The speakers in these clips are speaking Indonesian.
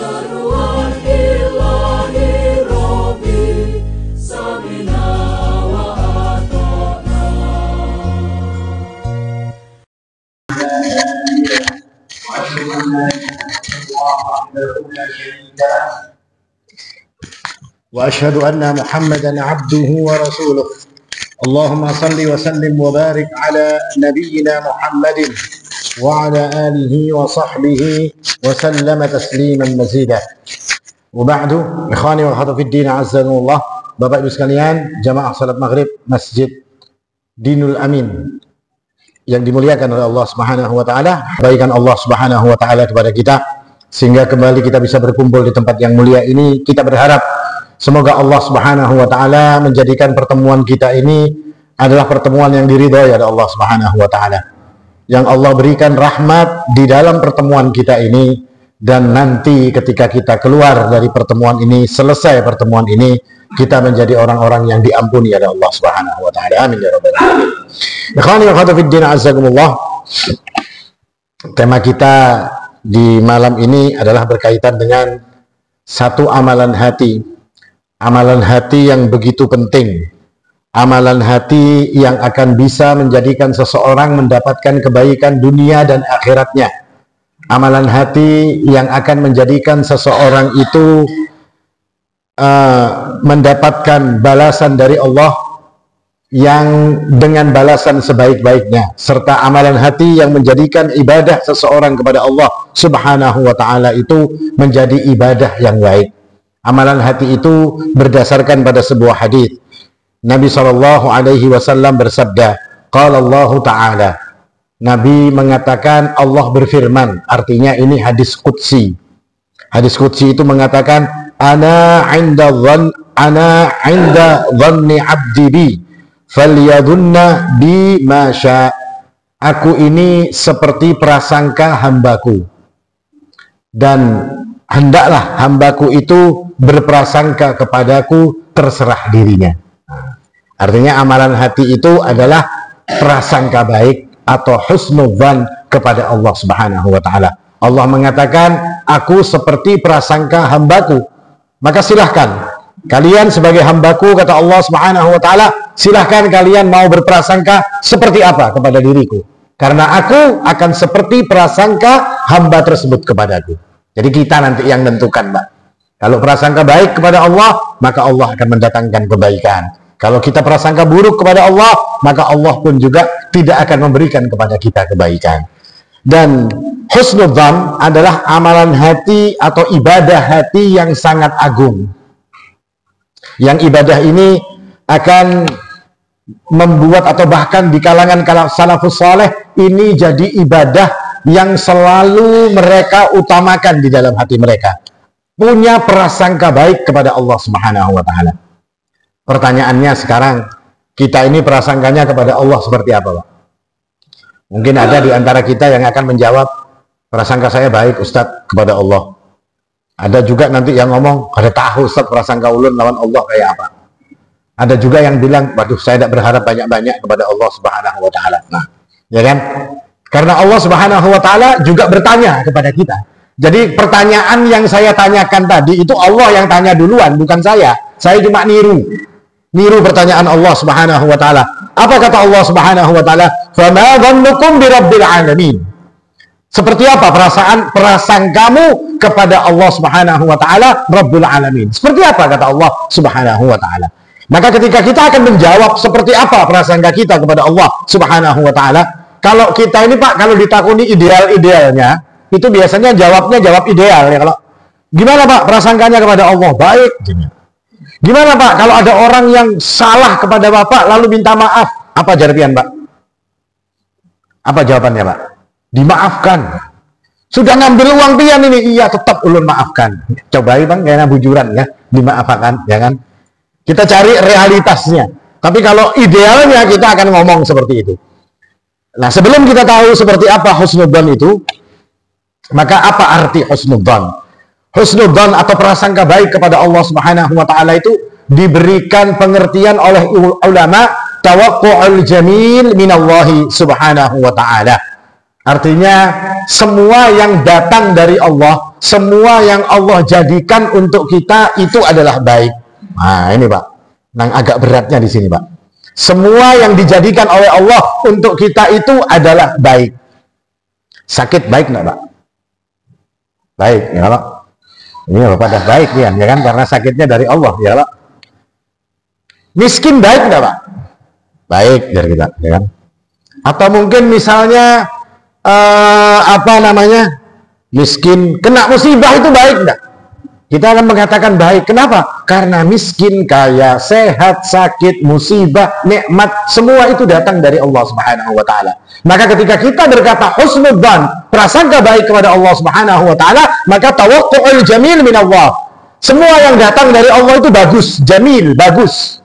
Seruan ilahi Rabbi, samina wa ata'na. وأشهد أن محمدا عبده ورسوله. اللهم صل وسلم وبارك على نبينا محمد وعلى آله وصحبه وسلم تسليما مزيدا. وبعد إخواني وأخواتي في الدين عزكم الله. Bapak Ibu sekalian, jamaah salat maghrib Masjid Dinul Amin yang dimuliakan oleh Allah Subhanahu wa taala, kebaikan Allah Subhanahu wa taala kepada kita sehingga kembali kita bisa berkumpul di tempat yang mulia ini. Kita berharap semoga Allah Subhanahu wa taala menjadikan pertemuan kita ini adalah pertemuan yang diridhai oleh Allah Subhanahu wa taala. Yang Allah berikan rahmat di dalam pertemuan kita ini, dan nanti ketika kita keluar dari pertemuan ini, selesai pertemuan ini, kita menjadi orang-orang yang diampuni oleh Allah Subhanahu wa taala. Amin ya rabbal alamin. Ikhwani wa akhwati fid din, azzakumullah. Tema kita di malam ini adalah berkaitan dengan satu amalan hati. Amalan hati yang begitu penting. Amalan hati yang akan bisa menjadikan seseorang mendapatkan kebaikan dunia dan akhiratnya. Amalan hati yang akan menjadikan seseorang itu mendapatkan balasan dari Allah yang dengan balasan sebaik-baiknya, serta amalan hati yang menjadikan ibadah seseorang kepada Allah Subhanahu wa taala itu menjadi ibadah yang baik. Amalan hati itu berdasarkan pada sebuah hadis. Nabi SAW bersabda, qala Allah Ta'ala, Nabi mengatakan, Allah berfirman, artinya ini hadis qudsi. Hadis qudsi itu mengatakan, ana inda dhanni abdi bi falyadhunna bi ma sya. Aku ini seperti prasangka hambaku, dan hendaklah hambaku itu berprasangka kepadaku terserah dirinya. Artinya amalan hati itu adalah prasangka baik atau husnudzan kepada Allah Subhanahu wa taala. Allah mengatakan, aku seperti prasangka hambaku. Maka silahkan kalian sebagai hambaku, kata Allah Subhanahu wa taala, silahkan kalian mau berprasangka seperti apa kepada diriku, karena aku akan seperti prasangka hamba tersebut kepadaku. Jadi kita nanti yang menentukan, Mbak. Kalau prasangka baik kepada Allah, maka Allah akan mendatangkan kebaikan. Kalau kita prasangka buruk kepada Allah, maka Allah pun juga tidak akan memberikan kepada kita kebaikan. Dan husnudzan adalah amalan hati atau ibadah hati yang sangat agung. Yang ibadah ini akan membuat, atau bahkan di kalangan salafus saleh, ini jadi ibadah yang selalu mereka utamakan di dalam hati mereka. Punya prasangka baik kepada Allah Subhanahu wa taala. Pertanyaannya sekarang, kita ini prasangkanya kepada Allah seperti apa, Pak? Mungkin ada di antara kita yang akan menjawab, prasangka saya baik Ustadz kepada Allah. Ada juga nanti yang ngomong, ada tahu Ustadz prasangka ulun lawan Allah kayak apa. Ada juga yang bilang, waduh saya tidak berharap banyak-banyak kepada Allah Subhanahu wa taala. Nah, ya kan? Karena Allah Subhanahu wa taala juga bertanya kepada kita. Jadi pertanyaan yang saya tanyakan tadi itu Allah yang tanya duluan, bukan saya. Saya cuma niru pertanyaan Allah Subhanahu wa taala. Apa kata Allah Subhanahu wa taala? "Fama dhannukum birabbil alamin." Seperti apa prasangkamu kepada Allah Subhanahu wa taala, Rabbul Alamin? Seperti apa kata Allah Subhanahu wa taala? Maka ketika kita akan menjawab seperti apa prasangka kita kepada Allah Subhanahu wa taala, kalau kita ini, Pak, kalau ditakuni ideal-idealnya, itu biasanya jawab ideal ya. Kalau gimana, Pak, prasangkanya kepada Allah? Baik. Gimana, Pak, kalau ada orang yang salah kepada Bapak lalu minta maaf? Apa jawaban, Pak? Apa jawabannya, Pak? Dimaafkan. Sudah ngambil uang pian ini, iya tetap ulun maafkan. Cobain, Bang, kayaknya bujuran ya, dimaafkan, ya kan? Kita cari realitasnya. Tapi kalau idealnya kita akan ngomong seperti itu. Nah, sebelum kita tahu seperti apa husnudzan itu, maka apa arti husnudzan? Husnudzan atau prasangka baik kepada Allah Subhanahu wa taala itu diberikan pengertian oleh ulama, tawaqqu'ul jamil minallahi Subhanahu wa taala. Artinya semua yang datang dari Allah, semua yang Allah jadikan untuk kita itu adalah baik. Nah ini Pak, yang agak beratnya di sini Pak. Semua yang dijadikan oleh Allah untuk kita itu adalah baik. Sakit baik nggak Pak? Baik ya Pak. Ini Bapak dah baik ya kan, karena sakitnya dari Allah ya Pak. Miskin baik nggak Pak? Baik dari kita ya kan. Atau mungkin misalnya miskin kena musibah itu baik enggak? Kita akan mengatakan baik. Kenapa? Karena miskin, kaya, sehat, sakit, musibah, nikmat, semua itu datang dari Allah Subhanahu wa taala. Maka ketika kita berkata husnudzan, prasangka baik kepada Allah Subhanahu wa taala, maka tawakku'ul jamil min Allah. Semua yang datang dari Allah itu bagus, jamil, bagus.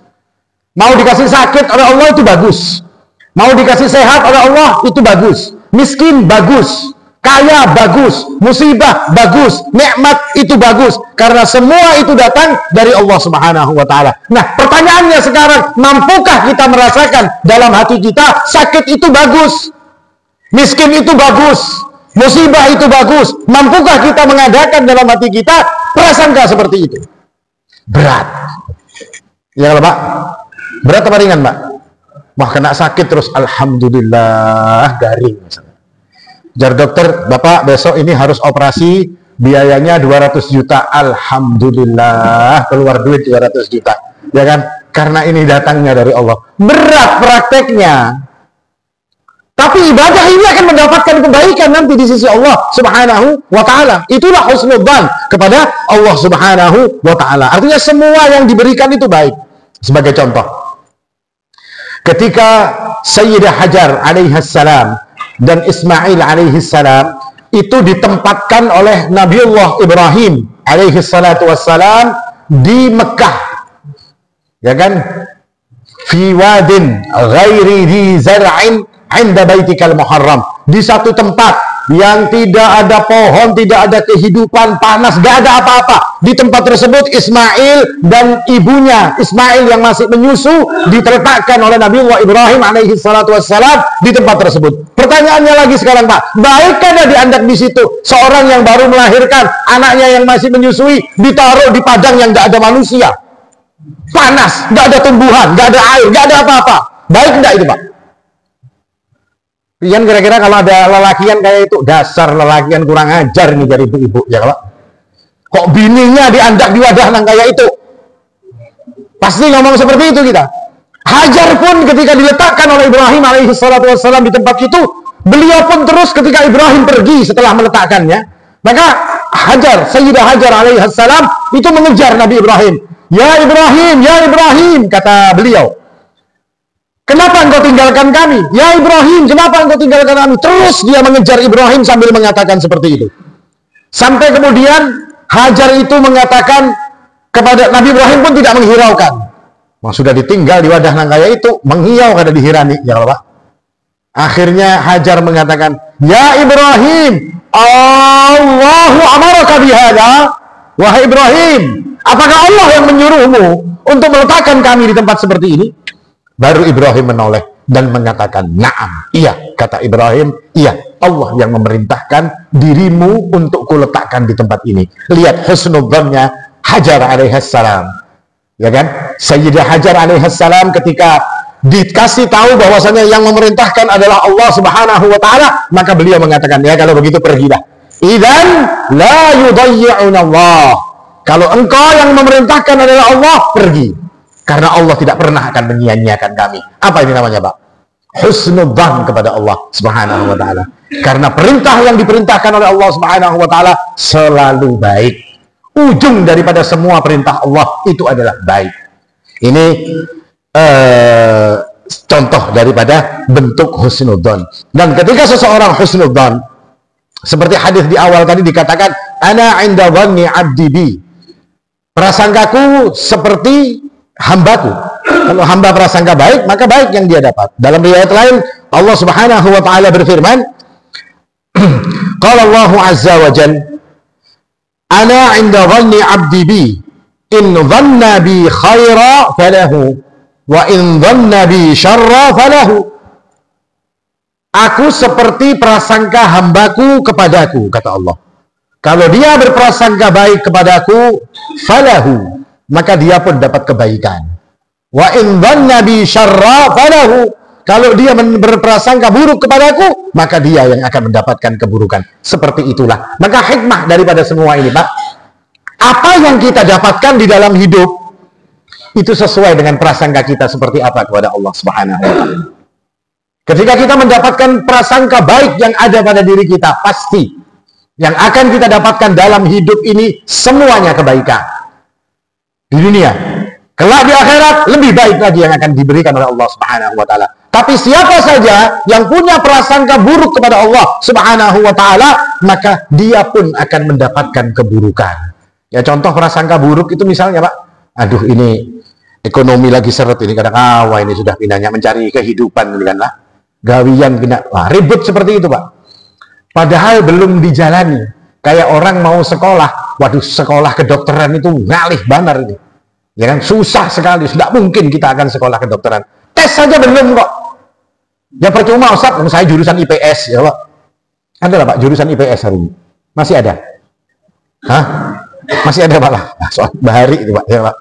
Mau dikasih sakit oleh Allah itu bagus. Mau dikasih sehat oleh Allah itu bagus. Miskin bagus, kaya bagus, musibah bagus, nikmat itu bagus, karena semua itu datang dari Allah Subhanahu wa taala. Nah, pertanyaannya sekarang, mampukah kita merasakan dalam hati kita sakit itu bagus, miskin itu bagus, musibah itu bagus? Mampukah kita mengadakan dalam hati kita prasangka seperti itu? Berat. Ya Pak? Berat apa ringan, Pak? Wah, kena sakit terus alhamdulillah garing. Jar dokter, Bapak besok ini harus operasi, biayanya 200 juta. Alhamdulillah keluar duit 200 juta. Ya kan? Karena ini datangnya dari Allah. Berat prakteknya. Tapi ibadah ini akan mendapatkan kebaikan nanti di sisi Allah Subhanahu wa taala. Itulah husnudzan kepada Allah Subhanahu wa taala. Artinya semua yang diberikan itu baik. Sebagai contoh, ketika Sayyidah Hajar alaihassalam dan Ismail alaihassalam itu ditempatkan oleh Nabiullah Ibrahim alaihissalatu wassalam di Mekah, ya kan, fi wadin ghairi dhi zar'in 'inda baitikal muharram, di satu tempat yang tidak ada pohon, tidak ada kehidupan, panas, gak ada apa-apa. Di tempat tersebut Ismail dan ibunya Ismail yang masih menyusu diletakkan oleh Nabiullah Ibrahim alaihi salatu wassalam di tempat tersebut. Pertanyaannya lagi sekarang, Pak, baik ada diandak di situ seorang yang baru melahirkan, anaknya yang masih menyusui ditaruh di padang yang gak ada manusia, panas, gak ada tumbuhan, gak ada air, gak ada apa-apa? Baik enggak itu, Pak? Pian kira-kira kalau ada lelakian kayak itu, dasar lelakian kurang ajar nih dari ibu-ibu, ya Pak? Kok bininya diandak di wadah nang kayak itu? Pasti ngomong seperti itu kita. Hajar pun ketika diletakkan oleh Ibrahim alaihi salatu wassalam di tempat itu, beliau pun terus ketika Ibrahim pergi setelah meletakkannya, maka Hajar, Sayyidah Hajar alaihi salam itu mengejar Nabi Ibrahim. Ya Ibrahim, kata beliau. Kenapa engkau tinggalkan kami? Ya Ibrahim, kenapa engkau tinggalkan kami? Terus dia mengejar Ibrahim sambil mengatakan seperti itu. Sampai kemudian Hajar itu mengatakan kepada Nabi Ibrahim pun tidak menghiraukan. Sudah ditinggal di wadah nangkaya itu, menghiau kada dihirani, ya Pak. Akhirnya Hajar mengatakan, ya Ibrahim, Allahu amaraka bihada. Wahai Ibrahim, apakah Allah yang menyuruhmu untuk meletakkan kami di tempat seperti ini? Baru Ibrahim menoleh dan mengatakan, na'am, iya, kata Ibrahim, iya, Allah yang memerintahkan dirimu untuk kuletakkan di tempat ini. Lihat husnudzannya Hajar alaihassalam, ya kan? Sayyidah Hajar alaihassalam ketika dikasih tahu bahwasanya yang memerintahkan adalah Allah Subhanahu wa taala, maka beliau mengatakan, ya kalau begitu pergilah. Idzan la yudayyi'una Allah. Kalau engkau yang memerintahkan adalah Allah, pergi. Karena Allah tidak pernah akan menyia-nyiakan kami. Apa ini namanya, Pak? Husnudzan kepada Allah Subhanahu wa taala. Karena perintah yang diperintahkan oleh Allah Subhanahu wa taala selalu baik. Ujung daripada semua perintah Allah itu adalah baik. Ini contoh daripada bentuk husnudzan. Dan ketika seseorang husnudzan, seperti hadis di awal tadi dikatakan, ana 'inda dhanni 'abdi bi. Prasangkaku seperti hambaku. Kalau hamba prasangka baik, maka baik yang dia dapat. Dalam riwayat lain, Allah Subhanahu wa taala berfirman, qala Allah azza wa jalla, ana 'inda dhanni 'abdi bi, in dhanna bi khaira falahu wa in dhanna bi syarra falahu. Aku seperti prasangka hambaku kepadaku, kata Allah. Kalau dia berprasangka baik kepadaku, falahu, maka dia pun dapat kebaikan. Wa in dhanna bi syarra falahu, kalau dia berprasangka buruk kepadaku, maka dia yang akan mendapatkan keburukan. Seperti itulah. Maka hikmah daripada semua ini, Pak, apa yang kita dapatkan di dalam hidup itu sesuai dengan prasangka kita seperti apa kepada Allah Subhanahu wa taala. Ketika kita mendapatkan prasangka baik yang ada pada diri kita, pasti yang akan kita dapatkan dalam hidup ini semuanya kebaikan. Di dunia, kelak di akhirat lebih baik lagi yang akan diberikan oleh Allah Subhanahu wa taala. Tapi siapa saja yang punya prasangka buruk kepada Allah Subhanahu wa taala, maka dia pun akan mendapatkan keburukan. Ya, contoh prasangka buruk itu misalnya, Pak, aduh ini ekonomi lagi seret ini, kadang ini sudah pindahnya mencari kehidupan, kan lah, gawian kena, ribut seperti itu, Pak. Padahal belum dijalani. Kayak orang mau sekolah, waduh, sekolah kedokteran itu ngalih banar ini. Ya kan, susah sekali, sudah mungkin kita akan sekolah kedokteran. Tes saja belum kok. Ya percuma, Ustaz, saya jurusan IPS, ya Pak. Ada lah, Pak, jurusan IPS hari ini. Masih ada? Hah? Masih ada, Pak lah. Soal bahari itu, Pak, ya Pak.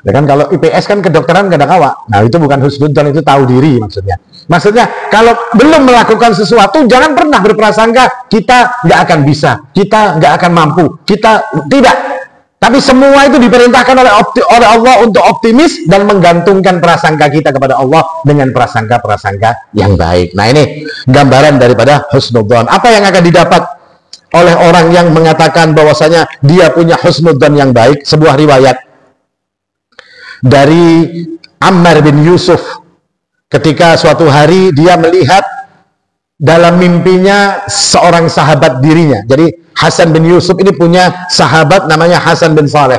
Ya kan, kalau IPS kan kedokteran kadang awak. Nah, itu bukan husnudzon, itu tahu diri maksudnya. Maksudnya, kalau belum melakukan sesuatu, jangan pernah berprasangka kita nggak akan bisa, kita nggak akan mampu, kita tidak. Tapi semua itu diperintahkan oleh Allah untuk optimis dan menggantungkan prasangka kita kepada Allah dengan prasangka-prasangka yang baik. Nah, ini gambaran daripada husnudzon. Apa yang akan didapat oleh orang yang mengatakan bahwasanya dia punya husnudzon yang baik? Sebuah riwayat dari Ammar bin Yusuf, ketika suatu hari dia melihat dalam mimpinya seorang sahabat dirinya. Jadi Hasan bin Yusuf ini punya sahabat namanya Hasan bin Saleh.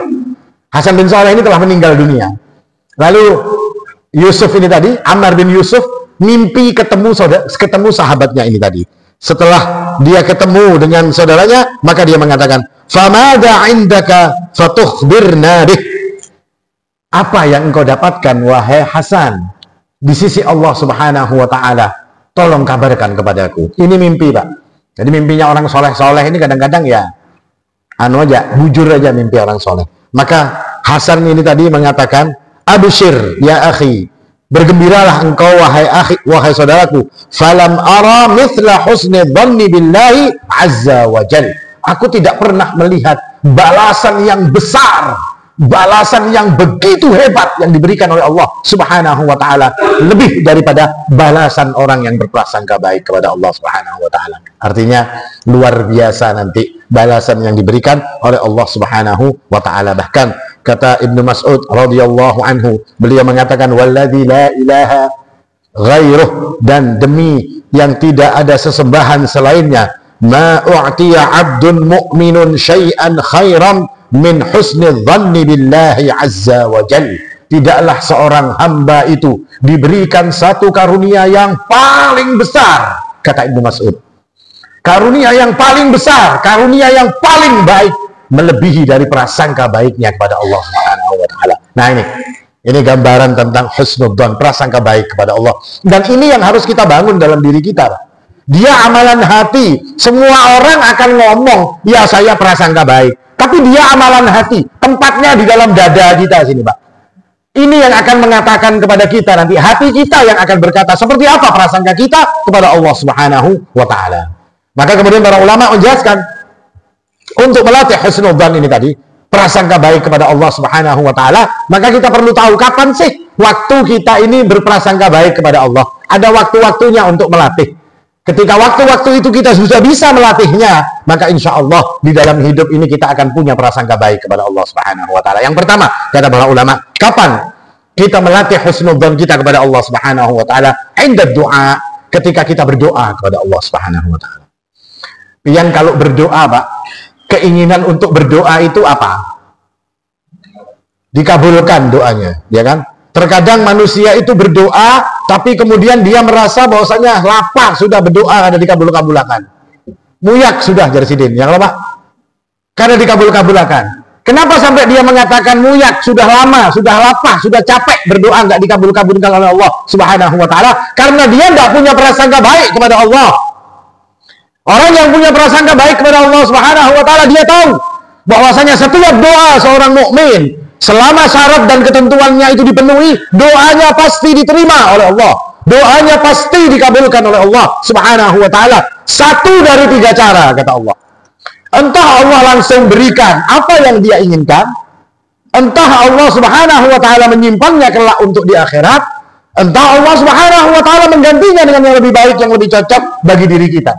Hasan bin Saleh ini telah meninggal dunia. Lalu Yusuf ini tadi, Ammar bin Yusuf, mimpi ketemu sahabatnya ini tadi. Setelah dia ketemu dengan saudaranya, maka dia mengatakan, "Famada 'indaka fatukhbirna bih." Apa yang engkau dapatkan, wahai Hasan, di sisi Allah Subhanahu wa taala? Tolong kabarkan kepadaku. Ini mimpi, Pak. Jadi mimpinya orang soleh-soleh ini kadang-kadang ya bujur aja mimpi orang soleh. Maka Hasan ini tadi mengatakan, "Abshir ya akhi, bergembiralah engkau wahai saudaraku. Falam ara mithla husni dhanni billahi azza wa jal." Aku tidak pernah melihat balasan yang besar, balasan yang begitu hebat yang diberikan oleh Allah Subhanahu wa taala, lebih daripada balasan orang yang berprasangka baik kepada Allah Subhanahu wa taala. Artinya luar biasa nanti balasan yang diberikan oleh Allah Subhanahu wa taala. Bahkan kata Ibnu Mas'ud radhiyallahu anhu, beliau mengatakan, "Walladzi la ilaha ghairuh," dan demi yang tidak ada sesembahan selainnya, "ma u'tiya 'abdun mu'minun syai'an khairan min husni dhanni billahi azza wa jal." Tidaklah seorang hamba itu diberikan satu karunia yang paling besar, kata Ibnu Mas'ud. Karunia yang paling besar, karunia yang paling baik, melebihi dari prasangka baiknya kepada Allah Subhanahu wa taala. Nah, ini gambaran tentang husnudzon, prasangka baik kepada Allah. Dan ini yang harus kita bangun dalam diri kita, Pak. Dia amalan hati. Semua orang akan ngomong, "Ya, saya prasangka baik." Tapi dia amalan hati, tempatnya di dalam dada kita sini, Pak. Ini yang akan mengatakan kepada kita nanti, hati kita yang akan berkata seperti apa prasangka kita kepada Allah Subhanahu wa taala. Maka kemudian para ulama menjelaskan, untuk melatih husnudzan ini tadi, prasangka baik kepada Allah Subhanahu wa taala, maka kita perlu tahu kapan sih waktu kita ini berprasangka baik kepada Allah. Ada waktu-waktunya untuk melatih. Ketika waktu-waktu itu kita sudah bisa melatihnya, maka insya Allah di dalam hidup ini kita akan punya prasangka baik kepada Allah Subhanahu wa taala. Yang pertama, kata para ulama, kapan kita melatih husnudzan kita kepada Allah Subhanahu wa taala? Inda du'a, ketika kita berdoa kepada Allah Subhanahu wa taala. Yang kalau berdoa, Pak, keinginan untuk berdoa itu apa? Dikabulkan doanya, ya kan? Terkadang manusia itu berdoa, tapi kemudian dia merasa bahwasanya lapar sudah berdoa ada dikabul-kabulakan. Muyak sudah jadi sidin, ya Pak? Karena dikabul-kabulakan. Kenapa sampai dia mengatakan muyak, sudah lama, sudah lapah, sudah capek berdoa nggak dikabul-kabulkan oleh Allah Subhanahu wa taala? Karena dia nggak punya prasangka baik kepada Allah. Orang yang punya prasangka baik kepada Allah Subhanahu wa taala, dia tahu bahwasanya setiap doa seorang mukmin selama syarat dan ketentuannya itu dipenuhi, doanya pasti diterima oleh Allah. Doanya pasti dikabulkan oleh Allah Subhanahu wa taala. Satu dari 3 cara, kata Allah. Entah Allah langsung berikan apa yang dia inginkan, entah Allah Subhanahu wa taala menyimpannya kelak untuk di akhirat, entah Allah Subhanahu wa taala menggantinya dengan yang lebih baik, yang lebih cocok bagi diri kita.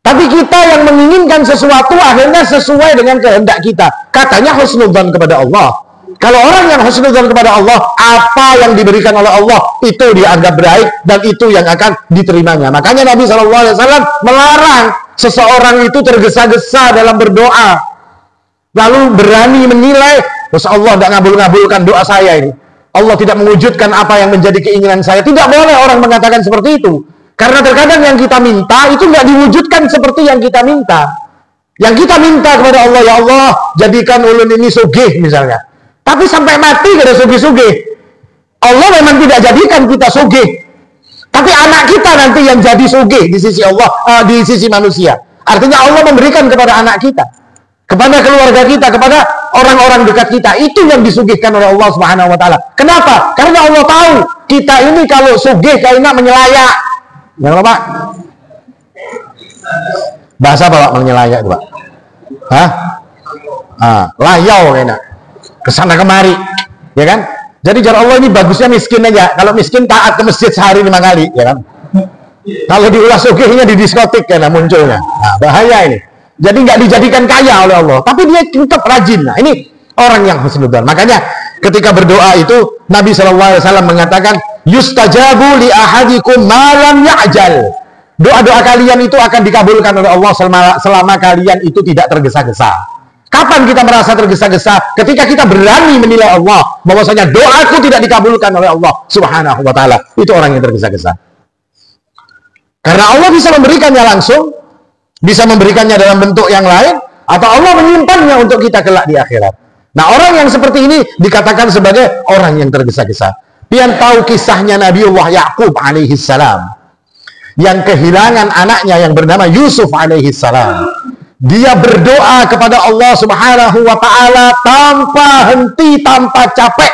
Tapi kita yang menginginkan sesuatu akhirnya sesuai dengan kehendak kita. Katanya husnudzan kepada Allah. Kalau orang yang husnudzan kepada Allah, apa yang diberikan oleh Allah itu dianggap baik dan itu yang akan diterimanya. Makanya Nabi SAW melarang seseorang itu tergesa-gesa dalam berdoa, lalu berani menilai, terus Allah tidak ngabul-ngabulkan doa saya ini. Allah tidak mewujudkan apa yang menjadi keinginan saya. Tidak boleh orang mengatakan seperti itu. Karena terkadang yang kita minta itu nggak diwujudkan seperti yang kita minta. Yang kita minta kepada Allah, ya Allah, jadikan ulun ini sugih misalnya. Tapi sampai mati gak ada sugih-sugih. Allah memang tidak jadikan kita sugih. Tapi anak kita nanti yang jadi sugih di sisi Allah, di sisi manusia. Artinya Allah memberikan kepada anak kita, kepada keluarga kita, kepada orang-orang dekat kita. Itu yang disugihkan oleh Allah Subhanahu wa taala. Kenapa? Karena Allah tahu kita ini kalau sugih kayaknya menyelayak. Ya Pak? Bahasa apa Pak menyelayak itu Pak? Hah? Layau kayaknya. Kesana kemari, ya kan? Jadi cara Allah ini bagusnya miskin aja. Kalau miskin taat ke masjid sehari 5 kali, ya kan? Kalau diulas sugihnya di diskotik ya munculnya. Nah, bahaya ini. Jadi nggak dijadikan kaya oleh Allah, tapi dia tetap rajin. Nah, ini orang yang husnudzan. Makanya ketika berdoa itu Nabi SAW mengatakan, yustajabu li ahadikum malam ya'jal. Doa-doa kalian itu akan dikabulkan oleh Allah selama kalian itu tidak tergesa-gesa. Kapan kita merasa tergesa-gesa? Ketika kita berani menilai Allah bahwasanya doaku tidak dikabulkan oleh Allah Subhanahu wa taala. Itu orang yang tergesa-gesa. Karena Allah bisa memberikannya langsung, bisa memberikannya dalam bentuk yang lain, atau Allah menyimpannya untuk kita kelak di akhirat. Nah, orang yang seperti ini dikatakan sebagai orang yang tergesa-gesa. Pian tahu kisahnya Nabiullah Ya'qub alaihi salam yang kehilangan anaknya yang bernama Yusuf alaihi salam. Dia berdoa kepada Allah Subhanahu wa taala tanpa henti, tanpa capek,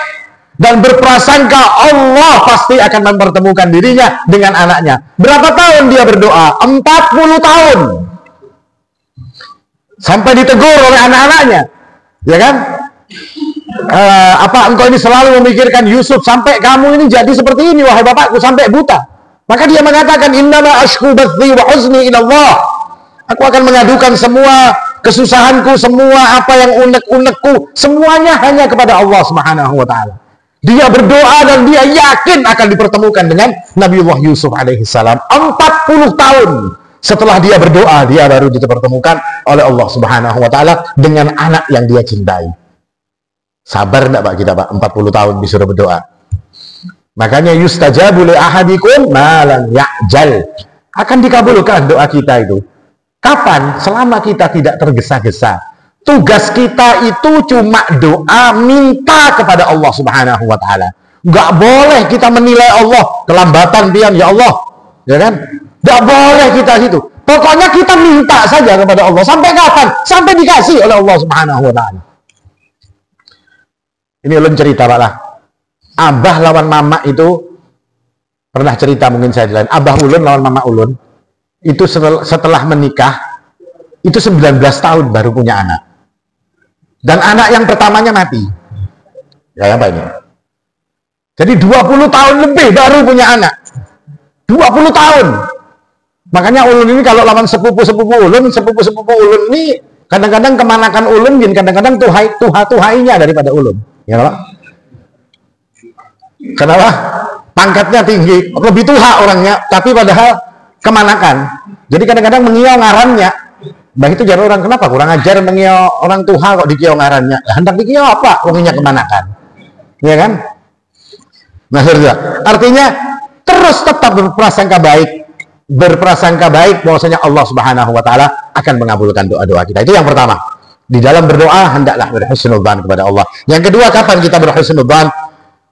dan berprasangka Allah pasti akan mempertemukan dirinya dengan anaknya. Berapa tahun dia berdoa? 40 tahun. Sampai ditegur oleh anak-anaknya. Ya kan? Apa engkau ini selalu memikirkan Yusuf sampai kamu ini jadi seperti ini wahai bapakku, sampai buta? Maka dia mengatakan, innama ashku bathi wa huzni ila Allah. Aku akan mengadukan semua kesusahanku, semua apa yang unek-unekku, semuanya hanya kepada Allah Subhanahu wa taala. Dia berdoa dan dia yakin akan dipertemukan dengan Nabiullah Yusuf alaihi salam. 40 tahun setelah dia berdoa, dia baru dipertemukan oleh Allah Subhanahu wa taala dengan anak yang dia cintai. Sabar enggak Pak kita Pak? 40 tahun disuruh berdoa. Makanya yustajabu li ahadikum ma lam ya'jal. Akan dikabulkan doa kita itu. Kapan? Selama kita tidak tergesa-gesa. Tugas kita itu cuma doa, minta kepada Allah Subhanahu wa taala. Nggak boleh kita menilai Allah kelambatan pian, ya Allah, ya kan? Nggak boleh kita gitu. Pokoknya kita minta saja kepada Allah. Sampai kapan? Sampai dikasih oleh Allah Subhanahu wa taala. Ini ulun cerita Pak lah. Abah lawan mama itu pernah cerita, mungkin saya jelasin. Abah ulun lawan mama ulun itu setelah menikah itu 19 tahun baru punya anak, dan anak yang pertamanya mati. Ya apa ini? Jadi 20 tahun lebih baru punya anak. 20 tahun. Makanya ulun ini kalau lawan sepupu-sepupu ulun ini kadang-kadang kemanakan ulun, kadang-kadang tuhainya daripada ulun. Ya Pak? Kenapa? Pangkatnya tinggi, lebih tuha orangnya, tapi padahal kemanakan. Jadi kadang-kadang mengiau ngarannya. Bah itu jar orang, kenapa kurang ajar mengiau orang tuha kok dikiau ngarannya? Hendak dikiau apa? Wanginya kemanakan. Ya kan? Nah, artinya terus tetap berprasangka baik bahwasanya Allah Subhanahu wa taala akan mengabulkan doa-doa kita. Itu yang pertama. Di dalam berdoa hendaklah berhusnudzan kepada Allah. Yang kedua, kapan kita berhusnudzan?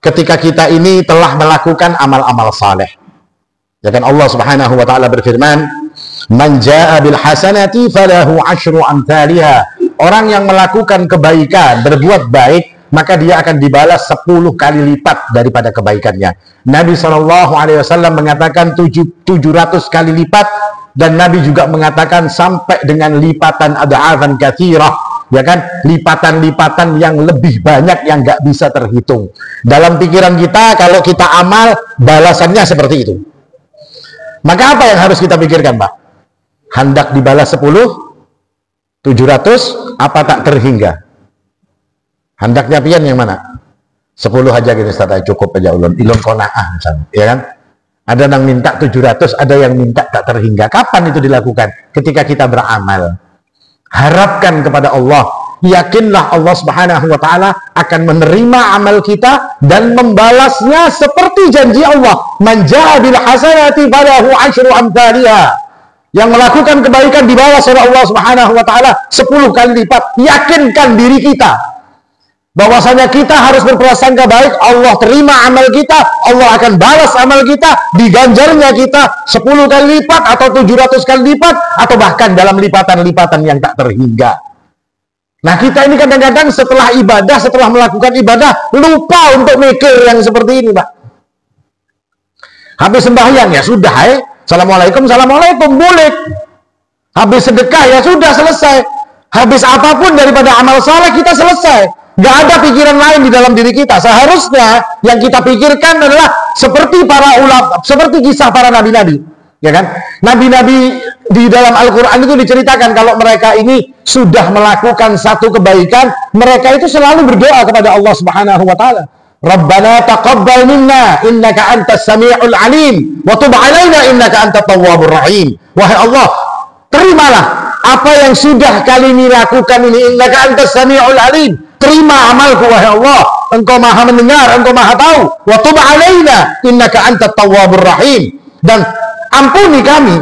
Ketika kita ini telah melakukan amal-amal saleh. Ya kan Allah Subhanahu wa taala berfirman, "Man jaa'a bil hasanati falahu 'asyru amsalha." Orang yang melakukan kebaikan, berbuat baik, maka dia akan dibalas 10 kali lipat daripada kebaikannya. Nabi SAW mengatakan 700 kali lipat, dan Nabi juga mengatakan sampai dengan lipatan ad'afan katsirah, ya kan, lipatan-lipatan yang lebih banyak yang nggak bisa terhitung. Dalam pikiran kita, kalau kita amal, balasannya seperti itu. Maka apa yang harus kita pikirkan, Pak? Hendak dibalas 10, 700, apa tak terhingga? Hendaknya pian yang mana? 10 aja gitu, Ustaz, cukup aja ilun qanaah misalnya, ya kan? Ada yang minta 700, ada yang minta tak terhingga. Kapan itu dilakukan? Ketika kita beramal. Harapkan kepada Allah, yakinlah Allah Subhanahu wa taala akan menerima amal kita dan membalasnya seperti janji Allah. Man jaa bil hasanati falahu 'asyru amsalha. Yang melakukan kebaikan dibalas oleh Allah Subhanahu wa taala 10 kali lipat. Yakinkan diri kita bahwasanya kita harus berprasangka baik, Allah terima amal kita, Allah akan balas amal kita, diganjarnya kita 10 kali lipat atau 700 kali lipat, atau bahkan dalam lipatan-lipatan yang tak terhingga. Nah, kita ini kadang-kadang setelah ibadah, setelah melakukan ibadah, lupa untuk mikir yang seperti ini, Pak. Habis sembahyang, ya sudah, Assalamualaikum, Assalamualaikum, boleh. Habis sedekah, ya sudah, selesai. Habis apapun daripada amal saleh, kita selesai. Gak ada pikiran lain di dalam diri kita. Seharusnya yang kita pikirkan adalah seperti para ulama, seperti kisah para nabi-nabi, ya kan? Nabi-nabi di dalam Al-Quran itu diceritakan kalau mereka ini sudah melakukan satu kebaikan, mereka itu selalu berdoa kepada Allah Subhanahu wa taala. Rabbana taqabbal minna innaka antas sami'ul alim wa tub 'alaina innaka antat tawwabur rahim. Wahai Allah, terimalah apa yang sudah kami lakukan ini, innaka antas sami'ul alim. Terima amalku, wahai Allah. Engkau maha mendengar, engkau maha tahu. Wa tub 'alaina innaka antat tawwabur rahim. Dan ampuni kami,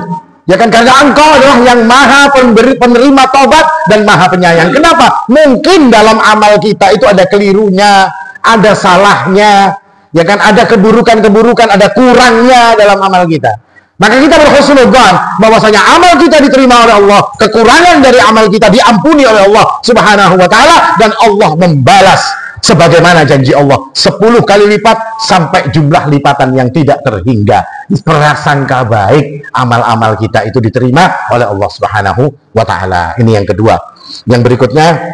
ya kan, karena engkau adalah yang maha penerima taubat dan maha penyayang. Kenapa? Mungkin dalam amal kita itu ada kelirunya, ada salahnya, ya kan, ada keburukan-keburukan, ada kurangnya dalam amal kita. Maka kita berhusnudzan bahwasanya amal kita diterima oleh Allah, kekurangan dari amal kita diampuni oleh Allah Subhanahu wa taala, dan Allah membalas sebagaimana janji Allah 10 kali lipat sampai jumlah lipatan yang tidak terhingga. Prasangka baik amal-amal kita itu diterima oleh Allah Subhanahu wa taala. Ini yang kedua. Yang berikutnya,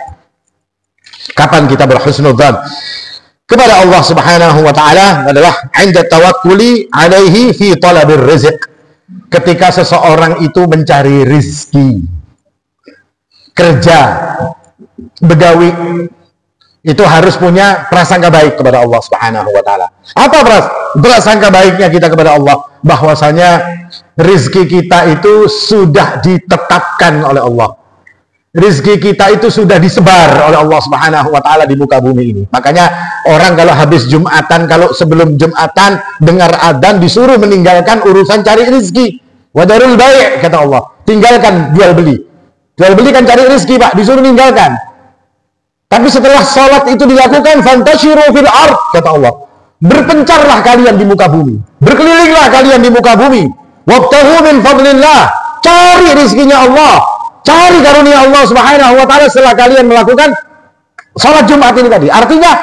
kapan kita berhusnudzan kepada Allah Subhanahu wa taala adalah 'inda tawakkuli 'alaihi fi talabir rizq. Ketika seseorang itu mencari rizki, kerja, begawi, itu harus punya prasangka baik kepada Allah Subhanahu wa taala. Apa prasangka baiknya kita kepada Allah? Bahwasanya rizki kita itu sudah ditetapkan oleh Allah. Rizki kita itu sudah disebar oleh Allah Subhanahu wa taala di muka bumi ini. Makanya orang kalau habis Jumatan, kalau sebelum Jumatan dengar adzan disuruh meninggalkan urusan cari rizki. Wadarul bai', kata Allah. Tinggalkan jual beli. Jual beli kan cari rizki, Pak, disuruh meninggalkan. Tapi setelah sholat itu dilakukan, fantashiru fil ard, kata Allah. Berpencarlah kalian di muka bumi. Berkelilinglah kalian di muka bumi. Wabtahu min fadlillah. Cari rizkinya Allah. Cari karunia Allah Subhanahu wa taala setelah kalian melakukan sholat Jumat ini tadi. Artinya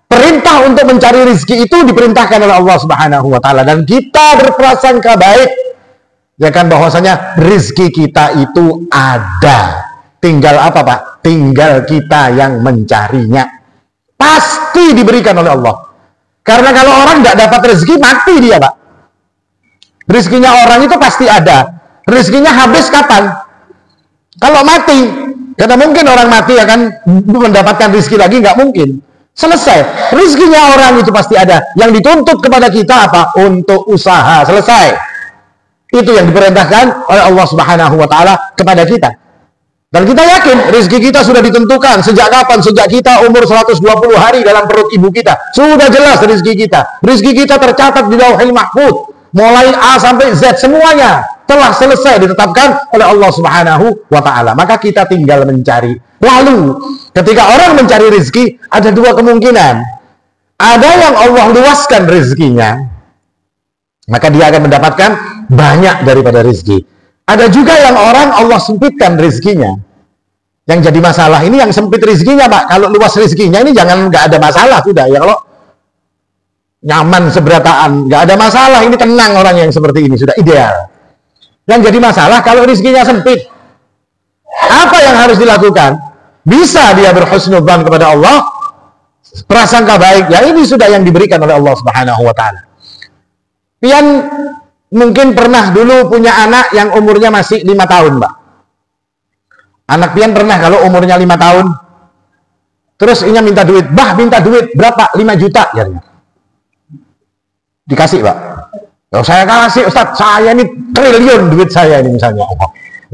perintah untuk mencari rizki itu diperintahkan oleh Allah Subhanahu wa taala, dan kita berprasangka baik, ya kan, bahwasanya rizki kita itu ada. Tinggal apa, Pak? Tinggal kita yang mencarinya. Pasti diberikan oleh Allah. Karena kalau orang nggak dapat rezeki, mati dia, Pak. Rizkinya orang itu pasti ada. Rizkinya habis kapan? Kalau mati. Karena mungkin orang mati akan mendapatkan rizki lagi, nggak mungkin. Selesai. Rizkinya orang itu pasti ada. Yang dituntut kepada kita apa? Untuk usaha. Selesai. Itu yang diperintahkan oleh Allah Subhanahu wa taala kepada kita. Dan kita yakin rizki kita sudah ditentukan. Sejak kapan? Sejak kita umur 120 hari dalam perut ibu kita. Sudah jelas rizki kita. Rizki kita tercatat di Lauhil Mahfuz. Mulai A sampai Z semuanya. telah selesai ditetapkan oleh Allah Subhanahu wa Ta'ala. Maka kita tinggal mencari. Lalu ketika orang mencari rezeki, ada dua kemungkinan. Ada yang Allah luaskan rezekinya, maka dia akan mendapatkan banyak daripada rezeki. Ada juga yang orang Allah sempitkan rezekinya. Yang jadi masalah ini yang sempit rezekinya, Pak. Kalau luas rezekinya ini jangan nggak ada masalah sudah ya. Kalau nyaman seberataan, nggak ada masalah. Ini tenang orang yang seperti ini sudah ideal. Yang jadi masalah kalau rezekinya sempit. Apa yang harus dilakukan? Bisa dia berhusnudzan kepada Allah, prasangka baik. Ya ini sudah yang diberikan oleh Allah Subhanahu wa Ta'ala. Pian mungkin pernah dulu punya anak yang umurnya masih 5 tahun, Mbak. Anak pian pernah kalau umurnya 5 tahun, terus ini minta duit, bah minta duit berapa? 5 juta, ya. Dikasih, Pak. Kalau saya kasih, Ustadz, saya ini triliun duit saya ini misalnya.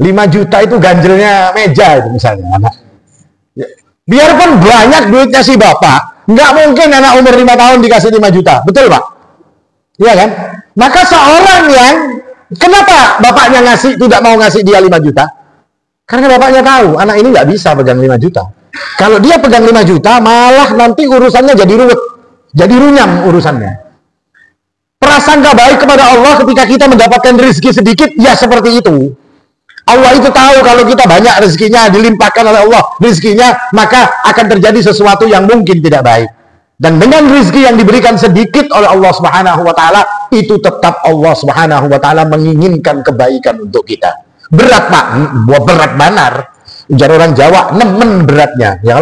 5 juta itu ganjelnya meja itu misalnya, anak. Ya. Biarpun banyak duitnya si bapak, nggak mungkin anak umur 5 tahun dikasih 5 juta, betul Pak? Iya kan? Maka seorang yang, kenapa bapaknya tidak mau ngasih dia 5 juta? Karena bapaknya tahu, anak ini nggak bisa pegang 5 juta. Kalau dia pegang 5 juta, malah nanti urusannya jadi ruwet, jadi runyam urusannya. Prasangka baik kepada Allah ketika kita mendapatkan rezeki sedikit, ya seperti itu. Allah itu tahu kalau kita banyak rezekinya, dilimpahkan oleh Allah rezekinya, maka akan terjadi sesuatu yang mungkin tidak baik. Dan dengan rezeki yang diberikan sedikit oleh Allah Subhanahu wa Ta'ala, itu tetap Allah Subhanahu wa Ta'ala menginginkan kebaikan untuk kita. Berat Pak, berat banar. Ujar orang Jawa, nemen beratnya. Ya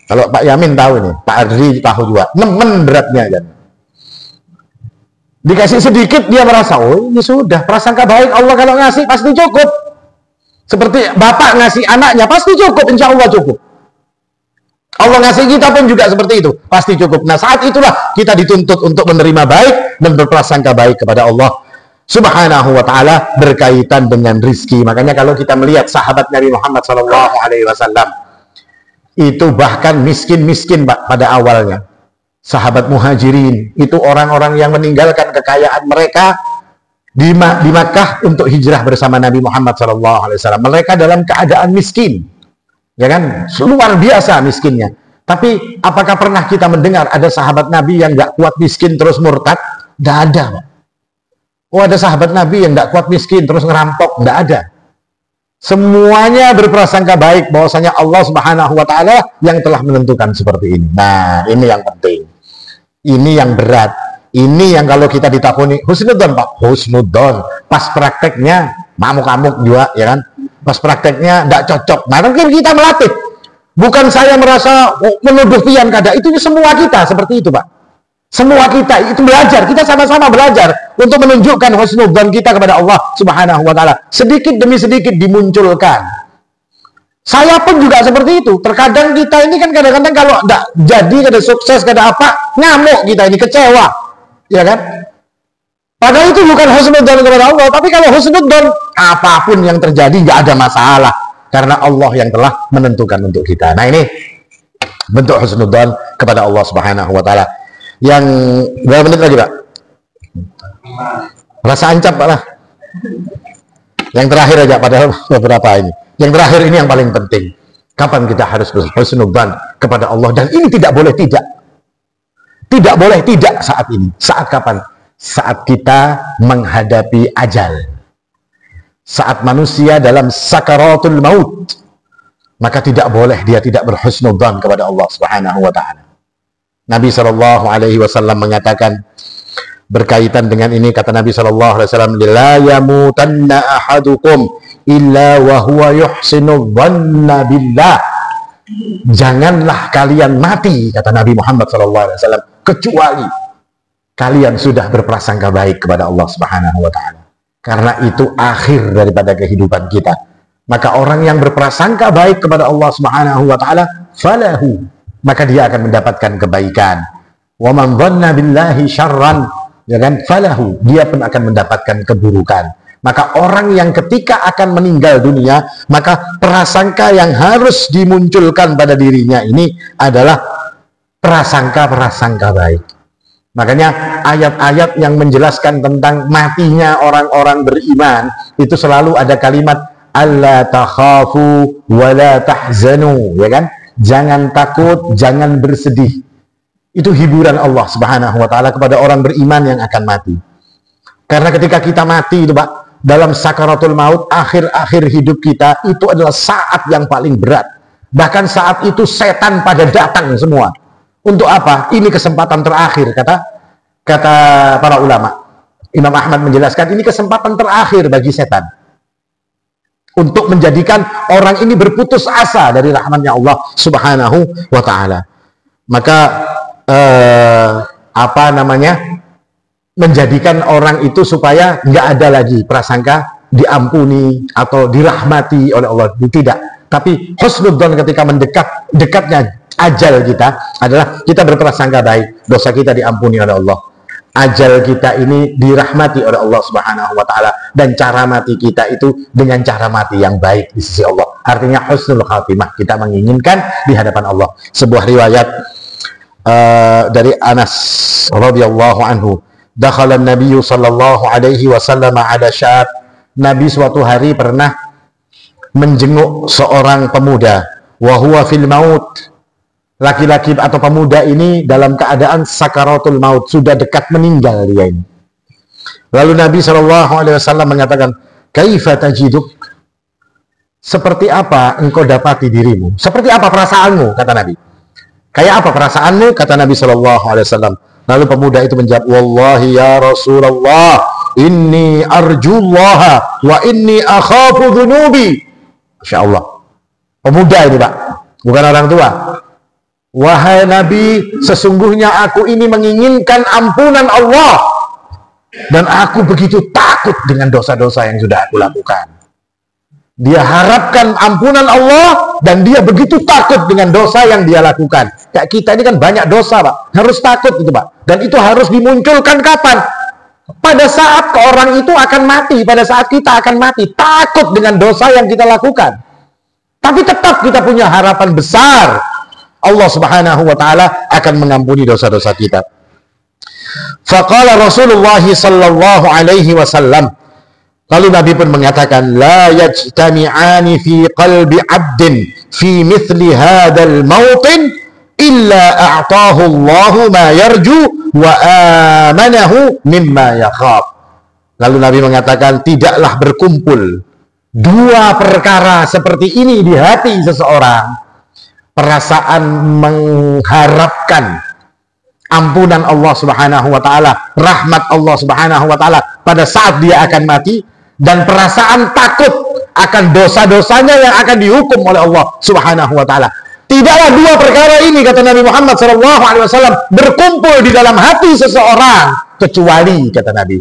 kalau Pak Yamin tahu nih, Pak Adri tahu juga, nemen beratnya kan. Dikasih sedikit dia merasa, oh ini sudah prasangka baik Allah kalau ngasih pasti cukup. Seperti bapak ngasih anaknya pasti cukup, insya Allah cukup. Allah ngasih kita pun juga seperti itu, pasti cukup. Nah saat itulah kita dituntut untuk menerima baik dan berprasangka baik kepada Allah Subhanahu wa Ta'ala berkaitan dengan rizki. Makanya kalau kita melihat sahabat Nabi Muhammad SAW, itu bahkan miskin-miskin Pak pada awalnya. Sahabat muhajirin itu orang-orang yang meninggalkan kekayaan mereka di Makkah untuk hijrah bersama Nabi Muhammad SAW. Mereka dalam keadaan miskin, ya kan, luar biasa miskinnya. Tapi apakah pernah kita mendengar ada sahabat Nabi yang nggak kuat miskin terus murtad? Nggak ada. Oh ada sahabat Nabi yang nggak kuat miskin terus ngerampok? Nggak ada. Semuanya berprasangka baik bahwasanya Allah Subhanahu wa Ta'ala yang telah menentukan seperti ini. Nah ini yang penting, ini yang berat. Ini yang kalau kita ditakuni husnudzon Pak, husnudzon. Pas prakteknya mamuk-mamuk juga, ya kan? Pas prakteknya tidak cocok. Nah, mungkin kita melatih. Bukan saya merasa menuduh pian kada. Itu semua kita seperti itu Pak. Semua kita itu belajar. Kita sama-sama belajar untuk menunjukkan husnudzon kita kepada Allah Subhanahu wa Ta'ala. Sedikit demi sedikit dimunculkan. Saya pun juga seperti itu. Terkadang kita ini kan kadang-kadang kalau tidak jadi, kada sukses, kada apa, ngamuk kita ini, kecewa. Ya kan? Padahal itu bukan husnudzon kepada Allah, tapi kalau husnudzon apapun yang terjadi nggak ada masalah karena Allah yang telah menentukan untuk kita. Nah ini bentuk husnudzon kepada Allah Subhanahu wa Ta'ala. Yang berapa menit lagi Pak? Rasa ancap Pak lah. Yang terakhir aja padahal beberapa ini. Yang terakhir ini yang paling penting. Kapan kita harus husnudzon kepada Allah, dan ini tidak boleh tidak. Tidak boleh tidak saat ini. Saat kapan? Saat kita menghadapi ajal. Saat manusia dalam sakaratul maut. Maka tidak boleh dia tidak berhusnudzan kepada Allah Subhanahu wa Ta'ala. Nabi SAW mengatakan berkaitan dengan ini, kata Nabi SAW, la yamutanna ahadukum illa wa huwa yuhsinu dhanna billah. Janganlah kalian mati, kata Nabi Muhammad SAW, kecuali kalian sudah berprasangka baik kepada Allah Subhanahu wa Ta'ala. Karena itu akhir daripada kehidupan kita. Maka orang yang berprasangka baik kepada Allah Subhanahu wa Ta'ala, falahu, maka dia akan mendapatkan kebaikan. Wa man dhanna billahi syarran, ya kan, falahu, dia pun akan mendapatkan keburukan. Maka orang yang ketika akan meninggal dunia, maka prasangka yang harus dimunculkan pada dirinya ini adalah prasangka-prasangka baik. Makanya ayat-ayat yang menjelaskan tentang matinya orang-orang beriman itu selalu ada kalimat alla takhafu wa la tahzanu, ya kan? Jangan takut, jangan bersedih. Itu hiburan Allah Subhanahu wa taala kepada orang beriman yang akan mati. Karena ketika kita mati itu, Pak, dalam sakaratul maut, akhir-akhir hidup kita itu adalah saat yang paling berat. Bahkan saat itu setan pada datang semua. Untuk apa? Ini kesempatan terakhir, kata para ulama. Imam Ahmad menjelaskan ini kesempatan terakhir bagi setan untuk menjadikan orang ini berputus asa dari rahmatnya Allah Subhanahu wa taala. Maka menjadikan orang itu supaya nggak ada lagi prasangka diampuni atau dirahmati oleh Allah. Tidak. Tapi husnudzon ketika dekatnya ajal kita adalah kita berprasangka baik, dosa kita diampuni oleh Allah, ajal kita ini dirahmati oleh Allah Subhanahu wa taala, dan cara mati kita itu dengan cara mati yang baik di sisi Allah. Artinya husnul khatimah, kita menginginkan di hadapan Allah. Sebuah riwayat dari Anas radhiyallahu anhu, dakhala an-nabiy sallallahu alaihi wasallam ala syab. Nabi suatu hari pernah menjenguk seorang pemuda, wa huwa fil maut. Laki-laki atau pemuda ini dalam keadaan sakaratul maut, sudah dekat meninggal dia ini. Lalu Nabi SAW mengatakan, kaifa tajiduk? Seperti apa engkau dapati dirimu? Seperti apa perasaanmu? Kata Nabi. Kayak apa perasaanmu? Kata Nabi SAW. Lalu pemuda itu menjawab, wallahi ya Rasulullah, inni arjullaha wa inni akhafu dhunubi. Masya Allah. Pemuda ini, Pak, bukan orang tua. Wahai Nabi, sesungguhnya aku ini menginginkan ampunan Allah, dan aku begitu takut dengan dosa-dosa yang sudah aku lakukan. Dia harapkan ampunan Allah, dan dia begitu takut dengan dosa yang dia lakukan. Kayak kita ini kan banyak dosa, Pak. Harus takut itu, Pak. Dan itu harus dimunculkan kapan? Pada saat orang itu akan mati, pada saat kita akan mati. Takut dengan dosa yang kita lakukan. Tapi tetap kita punya harapan besar. Allah Subhanahu wa taala akan mengampuni dosa-dosa kita. Faqala Rasulullah sallallahu alaihi wasallam. Lalu Nabi pun mengatakan, la yajtami'ani fi qalbi 'abdin fi mithli hadzal mautin illa a'tahu Allahu ma yarju wa amanahu mimma yakhaf. Lalu Nabi mengatakan, tidaklah berkumpul dua perkara seperti ini di hati seseorang. Perasaan mengharapkan ampunan Allah Subhanahu wa taala, rahmat Allah Subhanahu wa taala pada saat dia akan mati, dan perasaan takut akan dosa-dosanya yang akan dihukum oleh Allah Subhanahu wa taala. Tidaklah dua perkara ini, kata Nabi Muhammad SAW, berkumpul di dalam hati seseorang, kecuali, kata Nabi,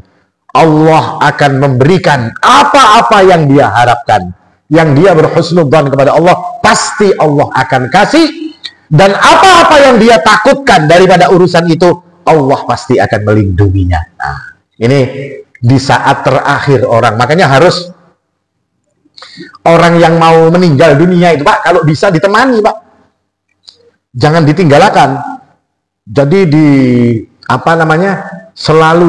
Allah akan memberikan apa-apa yang dia harapkan. Yang dia berhusnudzan kepada Allah, pasti Allah akan kasih. Dan apa-apa yang dia takutkan daripada urusan itu, Allah pasti akan melindunginya. Nah, ini di saat terakhir orang. Makanya harus orang yang mau meninggal dunia itu, Pak, kalau bisa ditemani, Pak. Jangan ditinggalkan. Jadi selalu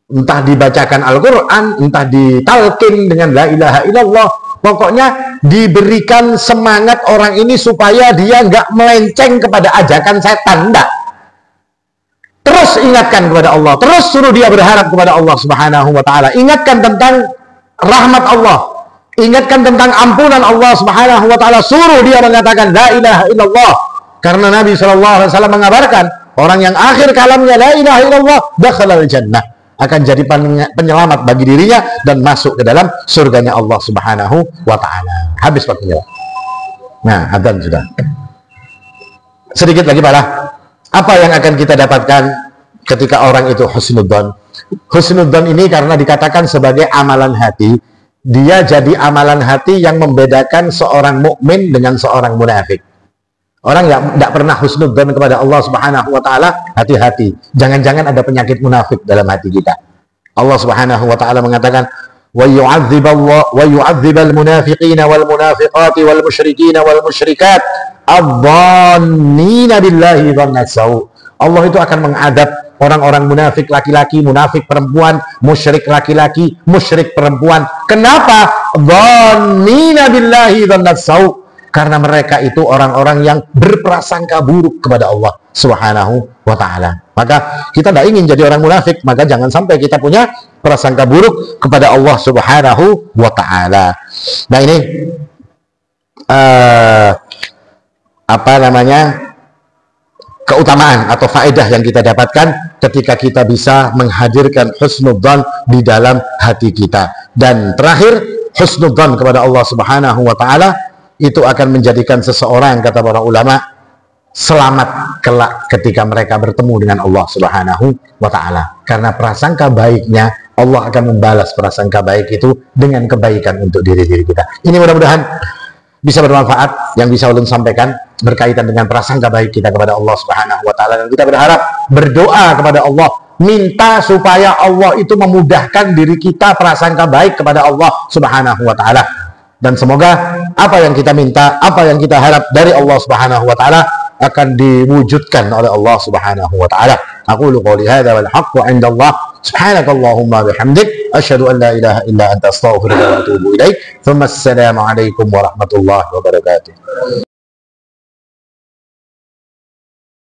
entah dibacakan Al-Quran, entah ditalkin dengan la ilaha illallah. Pokoknya diberikan semangat orang ini supaya dia nggak melenceng kepada ajakan setan. Enggak. Terus ingatkan kepada Allah, terus suruh dia berharap kepada Allah Subhanahu wa taala. Ingatkan tentang rahmat Allah, ingatkan tentang ampunan Allah Subhanahu wa taala. Suruh dia mengatakan la ilaha illallah. Karena Nabi SAW mengabarkan, orang yang akhir kalamnya la ilaha illallah dakhala al-jannah, akan jadi penyelamat bagi dirinya dan masuk ke dalam surganya Allah Subhanahu wa taala. Habis waktunya. Nah, adzan sudah. Sedikit lagi, Pak. Apa yang akan kita dapatkan ketika orang itu husnudzon? Husnudzon ini karena dikatakan sebagai amalan hati, dia jadi amalan hati yang membedakan seorang mukmin dengan seorang munafik. Orang yang tidak pernah husnudzan kepada Allah Subhanahu wa taala, hati-hati. Jangan-jangan ada penyakit munafik dalam hati kita. Allah Subhanahu wa taala mengatakan, "Wa yu'adzibal munafiqina wal munafiqati wal musyrikina wal musyrikat adh-dhannina billahi dhanna saw Allah itu akan mengadab orang-orang munafik laki-laki, munafik perempuan, musyrik laki-laki, musyrik perempuan. Kenapa? Dhannina billahi dhannat sau'. Karena mereka itu orang-orang yang berprasangka buruk kepada Allah Subhanahu wa ta'ala. Maka kita tidak ingin jadi orang munafik, maka jangan sampai kita punya prasangka buruk kepada Allah Subhanahu wa ta'ala. Nah, ini keutamaan atau faedah yang kita dapatkan ketika kita bisa menghadirkan husnudzan di dalam hati kita. Dan terakhir, husnudzan kepada Allah Subhanahu wa ta'ala itu akan menjadikan seseorang, kata para ulama, selamat kelak ketika mereka bertemu dengan Allah Subhanahu wa ta'ala. Karena prasangka baiknya, Allah akan membalas prasangka baik itu dengan kebaikan untuk diri-diri kita. Ini mudah-mudahan bisa bermanfaat yang bisa ulun sampaikan berkaitan dengan prasangka baik kita kepada Allah Subhanahu wa ta'ala. Dan kita berharap, berdoa kepada Allah, minta supaya Allah itu memudahkan diri kita prasangka baik kepada Allah Subhanahu wa ta'ala. Dan semoga apa yang kita minta, apa yang kita harap dari Allah Subhanahu wa ta'ala akan diwujudkan oleh Allah Subhanahu wa ta'ala. Aqulu qouli hadza wal haqqu 'inda Allah. Subhanakallahumma bihamdik asyhadu an la ilaha illa anta astaghfiruka wa atubu ilaik. Tsumma assalamu alaikum warahmatullahi wabarakatuh.